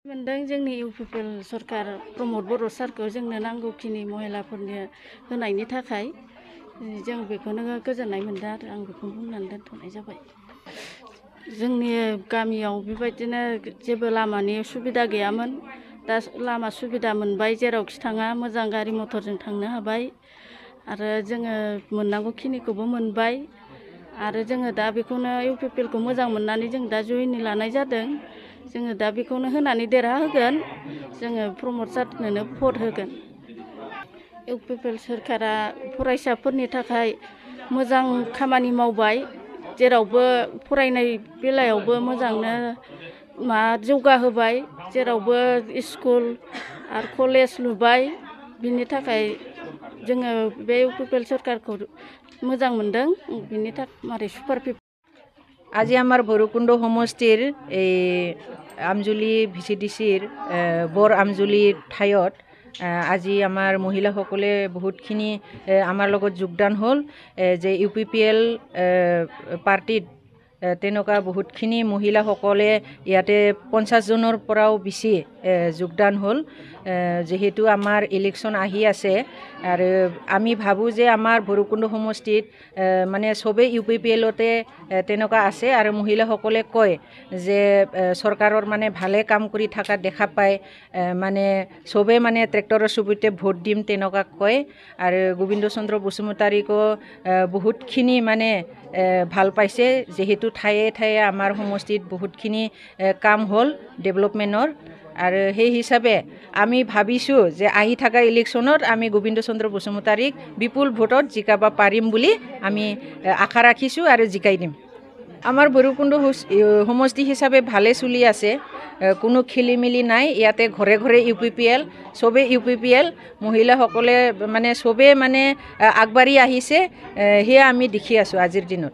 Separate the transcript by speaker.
Speaker 1: मोनदों जोंनि इउपिपिएल सरकार प्रमद बर' सारखौ जोंनो नांगौखिनि महिलाफोरनो होनायनि थाखाय जों बेखौनो गोजोननाय मोनदों आरो आं बेखौ बुंनानै दोनथ'नाय जाबाय। जोंनि गामियाव बेबायदिनो जेबो लामानि सुबिदा गैयामोन। दा लामा सुबिदा मोनबाय, जेरावखि थाङा मोजां गारि मथरजों थांनो हाबाय आरो जोङो मोननांगौखिनिखौबो मोनबाय आरो जोङो दा बेखौनो इउपिपिएलखौ मोजां मोननानै जों दा जयेनिं लानाय जादों। जोङो दा बेखौनो होनानै देरहाहोगोन, जोङो प्रमद सारनोनो भट होगोन। इउपिपिएल सोरखारा फरायसाफोरनि थाखाय मोजां खामानि मावबाय, जेरावबो फरायनाय बेलायावबो मोजांनो जौगाहोबाय, जेरावबो स्कुल आरो कलेज लुबाय। बिनि थाखाय जोङो बे इउपिपिएल सरकारखौ मोजां मोनदों। बिनि थाखाय सुपार
Speaker 2: আজি আমাৰ ভৈৰৱকুণ্ড সমষ্টিৰ এই আমজুলি ভিচিডিচিৰ বৰ আমজুলি ঠাইত আজি আমাৰ মহিলাসকলে বহুতখিনি আমাৰ লগত যোগদান হ'ল। যে ইউপিপিএল পাৰ্টিত তেনেকুৱা বহুতখিনি মহিলাসকলে ইয়াতে 50 জনৰ পৰাও বেছি যোগদান হ'ল। যেহেতু আমাৰ ইলেকশ্যন আহি আছে আৰু আমি ভাবোঁ যে আমাৰ ভৈৰৱকুণ্ড সমষ্টিত মানে চবেই ইউপিপিএলতে তেনেকুৱা আছে আৰু মহিলাসকলে কয় যে চৰকাৰৰ মানে ভালে কাম কৰি থকা দেখা পায়, মানে চবে মানে ট্ৰেক্টৰৰ চুবুৰীতে ভোট দিম তেনেকুৱা কয়। আৰু গোবিন্দ চন্দ্ৰ বসুমতাৰীকো বহুতখিনি মানে ভাল পাইছে, যেহেতু ঠায়ে ঠায়ে আমাৰ সমষ্টিত বহুতখিনি কাম হ'ল ডেভেলপমেণ্টৰ। আৰু সেই হিচাপে আমি ভাবিছোঁ যে আহি থকা ইলেকশ্যনত আমি গোবিন্দ চন্দ্ৰ বসুমতাৰীক বিপুল ভোটত জিকাব পাৰিম বুলি আমি আশা ৰাখিছোঁ আৰু জিকাই দিম। আমাৰ ভৈৰৱকুণ্ড সমষ্টি হিচাপে ভালে চলি আছে, কোনো খেলি মেলি নাই। ইয়াতে ঘৰে ঘৰে ইউপিপিএল, চবেই ইউপিপিএল, মহিলাসকলে মানে চবেই মানে আগবাঢ়ি আহিছে, সেয়া আমি দেখি আছোঁ আজিৰ দিনত।